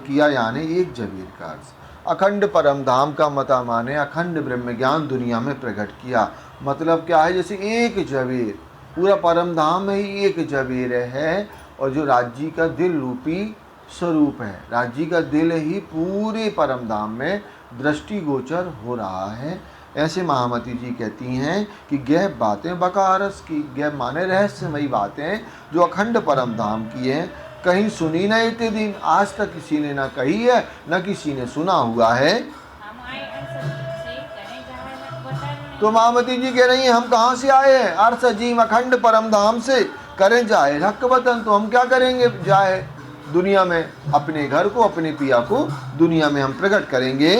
किया, यानी एक जबीर का अर्थ। अखंड परम धाम का मता माने अखंड ब्रह्म ज्ञान दुनिया में प्रकट किया। मतलब क्या है, जैसे एक जबीर, पूरा परम धाम में ही एक जबीर है, और जो राज्य का दिल रूपी स्वरूप है, राज्य का दिल ही पूरे परम धाम में दृष्टिगोचर हो रहा है। ऐसे महामती जी कहती हैं कि गैब बातें बकारस की, गैब माने रहस्यमयी बातें जो अखंड परम धाम की है, कहीं सुनी न इतने दिन, आज तक किसी ने ना कही है, न किसी ने सुना हुआ है। तो महामती जी कह रही हैं हम कहाँ से आए हैं, अर्थ अजीम अखंड परम धाम से, करें जाए हक वतन, तो हम क्या करेंगे, जाए दुनिया में, अपने घर को, अपने पिया को दुनिया में हम प्रकट करेंगे।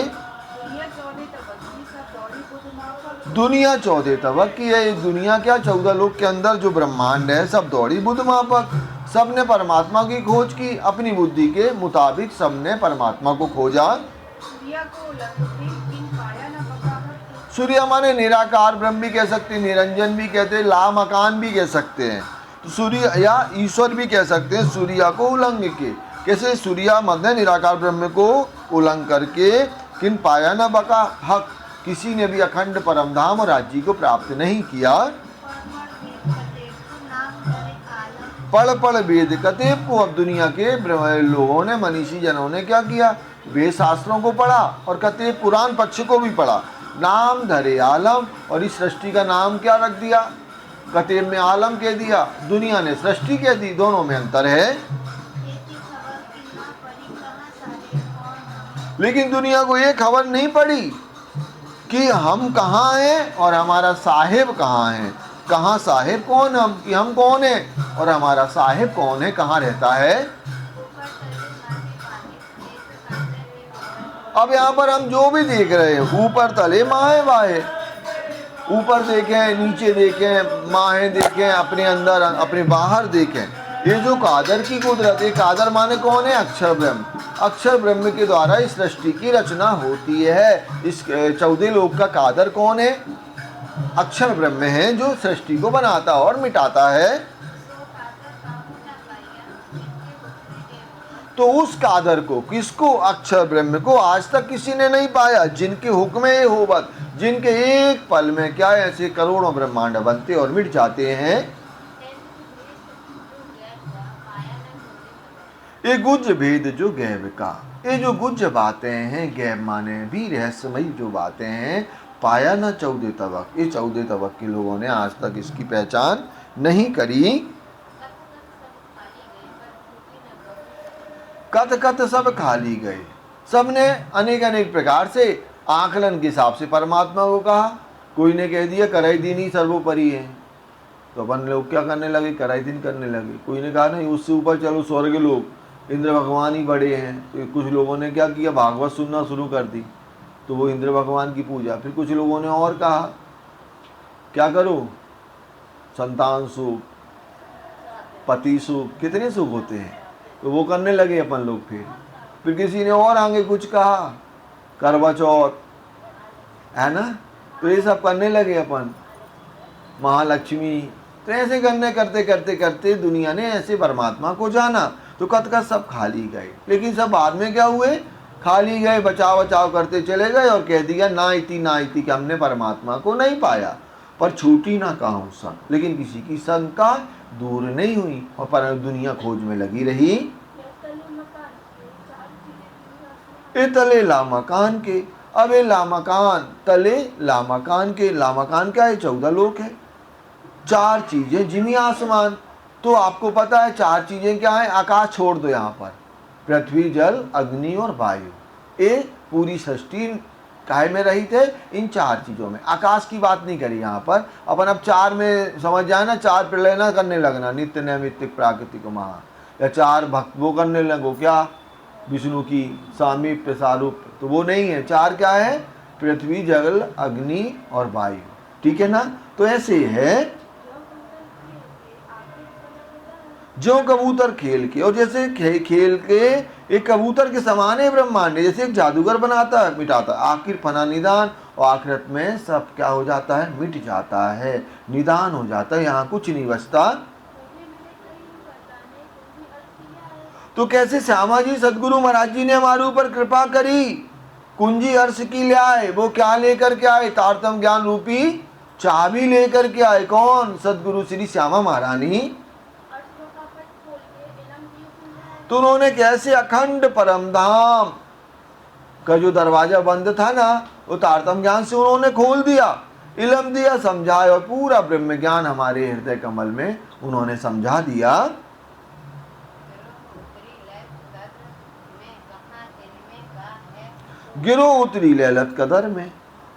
दुनिया 14 तबक की है, दुनिया क्या 14 लोक के अंदर जो ब्रह्मांड है सब दौड़ी बुद्ध मापक, सबने परमात्मा की खोज की, अपनी बुद्धि के मुताबिक सबने परमात्मा को खोजा। सूर्य माने निराकार ब्रह्म भी कह सकते हैं, निरंजन भी कहते हैं, ला मकान भी कह सकते हैं, तो सूर्य या ईश्वर भी कह सकते हैं, सूर्य को उल्लंघ के। कैसे, सूर्य मध्य निराकार ब्रह्म को उल्लंघ करके, किन पाया न बका हक, किसी ने भी अखंड परमधाम और राज्य को प्राप्त नहीं किया। पढ़ पढ़ वेद कतेब को, अब दुनिया के लोगों ने, मनीषी जनों ने क्या किया, वेद शास्त्रों को पढ़ा और कतेब पुराण पक्ष को भी पढ़ा, नाम धरे आलम, और इस सृष्टि का नाम क्या रख दिया, कतेब में आलम कह दिया, दुनिया ने सृष्टि कह दी, दोनों में अंतर है। लेकिन दुनिया को ये खबर नहीं पड़ी कि हम कहाँ हैं और हमारा साहिब कहाँ है, कहाँ साहिब कौन, हम कि हम कौन है और हमारा साहिब कौन है, कहाँ रहता है। अब यहाँ पर हम जो भी देख रहे हैं, ऊपर तले माहे वाहे, ऊपर देखें, नीचे देखें, माहे देखें, अपने अंदर, अपने बाहर देखें, ये जो कादर की कुदरत है, कादर माने कौन है, अक्षर ब्रह्म, अक्षर ब्रह्म के द्वारा इस सृष्टि की रचना होती है। इस 14 लोक का कादर कौन है, अक्षर ब्रह्म है, जो सृष्टि को बनाता और मिटाता है। तो उस कादर को, किसको, अक्षर ब्रह्म को आज तक किसी ने नहीं पाया, जिनके हुक्म ये होवत, जिनके एक पल में क्या ऐसे करोड़ों ब्रह्मांड बनते और मिट जाते हैं। ये गुज भेद जो गैब का, ये जो गुज बातें हैं, गैब माने भी रहस्यमयी जो बातें हैं, पाया ना 14 तबक, ये 14 तबक के लोगों ने आज तक इसकी पहचान नहीं करी। कत कत सब खाली गए, सबने अनेक अनेक प्रकार से आकलन के हिसाब से परमात्मा को कहा। कोई ने कह दिया कराई दिन ही सर्वोपरि है, तो अपन लोग क्या करने लगे, कराई दिन करने लगे। कोई ने कहा नहीं, उससे ऊपर चलो, स्वर्ग लोग, इंद्र भगवान ही बड़े हैं। तो कुछ लोगों ने क्या किया, भागवत सुनना शुरू कर दी, तो वो इंद्र भगवान की पूजा। फिर कुछ लोगों ने और कहा क्या करो, संतान सुख, पति सुख, कितने सुख होते हैं, तो वो करने लगे अपन लोग। फिर किसी ने और आगे कुछ कहा, करवा चौथ है ना, तो ये सब करने लगे अपन, महालक्ष्मी। तो ऐसे करने करते करते करते दुनिया ने ऐसे परमात्मा को जाना। तो कत कत सब खाली गए, लेकिन सब बाद में क्या हुए, खाली गए, बचाव बचाव करते चले गए और कह दिया ना इति कि हमने परमात्मा को नहीं पाया। पर छूटी ना कहूँ संग, लेकिन किसी की शंका दूर नहीं हुई और पर दुनिया खोज में लगी रही। ए तले लामकान के, अब ये लामकान, तले लामकान के, लामकान क्या है, 14 लोक है, 4 चीजें जिमी आसमान। तो आपको पता है 4 चीजें क्या है, आकाश छोड़ दो, यहाँ पर पृथ्वी, जल, अग्नि और वायु, ये पूरी सृष्टि काहे में रही थे, इन 4 चीजों में। आकाश की बात नहीं करी यहाँ पर अपन, अब 4 में समझ जाए ना, 4 प्रलय ना करने लगना, नित्य नैमित्तिक प्राकृतिक महा, या 4 भक्त वो करने लगो क्या, विष्णु की सामीप्य सारूप, तो वो नहीं है। 4 क्या है, पृथ्वी, जल, अग्नि और वायु, ठीक है ना। तो ऐसे है जो कबूतर खेल के, और जैसे खेल के एक कबूतर के समान है ब्रह्मांड, जैसे एक जादूगर बनाता है, मिटाता, आखिर फना निदान, और आखिरत में सब क्या हो जाता है, मिट जाता है, निदान हो जाता है, यहाँ कुछ नहीं बचता। तो कैसे श्यामा जी सदगुरु महाराज जी ने हमारे ऊपर कृपा करी, कुंजी अर्श की ले आए। वो क्या लेकर के आए? तारतम ज्ञान रूपी चाबी लेकर के आए। कौन? सदगुरु श्री श्यामा महारानी। तो उन्होंने कैसे अखंड परम धाम का जो दरवाजा बंद था ना, वो तारतम ज्ञान से उन्होंने खोल दिया, इल्म दिया, समझाया, और पूरा ब्रह्म ज्ञान हमारे हृदय कमल में उन्होंने समझा दिया। गिरो उतरी लैलत कदर में।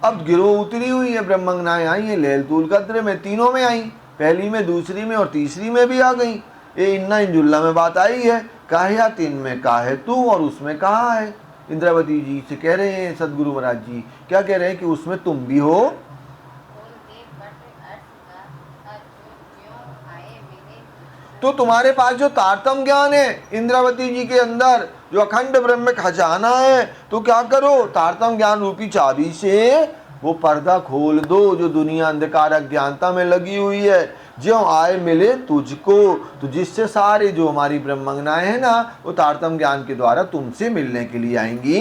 अब गिरो उतरी हुई है, ब्रह्मंगनाएं आई है लैलतुल कद्र में, तीनों में आई, पहली में, दूसरी में और तीसरी में भी आ गई। ये इन्ना इंजुल्ला में बात आई है, काहे तीन में काहे तू और उसमें कहा है। इंद्रावती जी से कह रहे हैं सदगुरु महाराज जी, क्या कह रहे हैं कि उसमें तुम भी हो। तो तुम्हारे पास जो तारतम ज्ञान है इंद्रावती जी के अंदर, जो अखंड ब्रह्म खजाना है, तो क्या करो, तारतम ज्ञान रूपी चाबी से वो पर्दा खोल दो जो दुनिया अंधकार अज्ञानता में लगी हुई है। जो आए मिले तुझको, तो जिससे सारे जो हमारी ब्रह्मंगनाएं हैं ना, वो तारतम ज्ञान के द्वारा तुमसे मिलने के लिए आएंगी।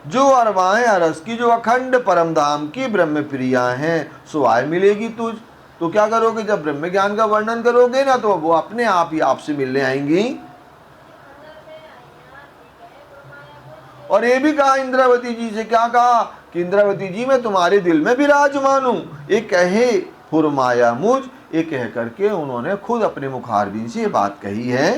जो अरवाएं अरस की, जो अखंड परम धाम की ब्रह्म प्रिया हैं, सो आए मिलेगी तुझ। तो क्या करोगे, जब ब्रह्म ज्ञान का वर्णन करोगे ना, तो वो अपने आप ही आपसे मिलने आएंगी। और ये भी कहा इंद्रावती जी से, क्या कहा कि इंद्रावती जी मैं तुम्हारे दिल में विराजमान हूं। ये कहे फुरमाया मुझ, ये कह करके उन्होंने खुद अपने मुखारबिन से ये बात कही है।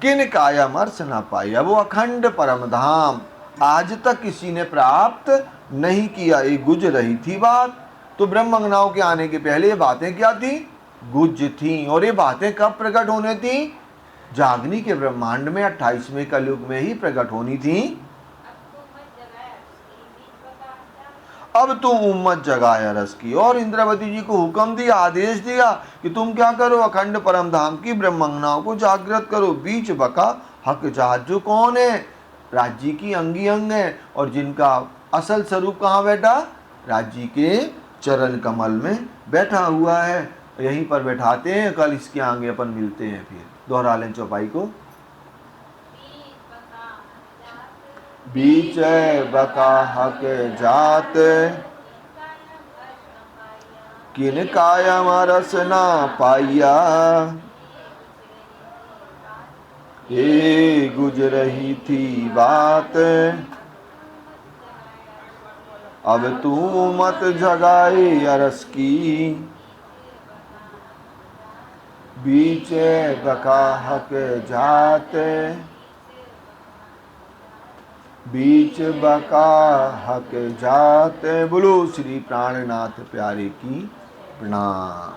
किन काया मर्स न पाया, वो अखंड परम धाम आज तक किसी ने प्राप्त नहीं किया। ये गुज रही थी बात। तो ब्रह्मंगनाओं के आने के पहले ये बातें क्या थी? गुज थी। और ये बातें कब प्रकट होने थी? जागनी के ब्रह्मांड में 28वें कलयुग में ही प्रकट होनी थी। अब तुम उम्मत जगाया रस की। और इंद्रावती जी को हुक्म दिया, आदेश दिया कि तुम क्या करो, अखंड परम धाम की ब्रह्मंगनाओं को जागृत करो। बीच बका हक जात, जो कौन है? राज्य की अंगी अंग है, और जिनका असल स्वरूप कहाँ बैठा? राज्य के चरण कमल में बैठा हुआ है। यहीं पर बैठाते हैं, कल इसके आगे अपन मिलते हैं। फिर दोहरा लें चौपाई को। बीच बका हक जात, किन कायम रस ना पाइया। ये गुज रही थी बात, अब तू मत जगाए अरस की। बीच बका हक जात, बीच बका हक जात। बोलो श्री प्राणनाथ प्यारे की प्रणाम।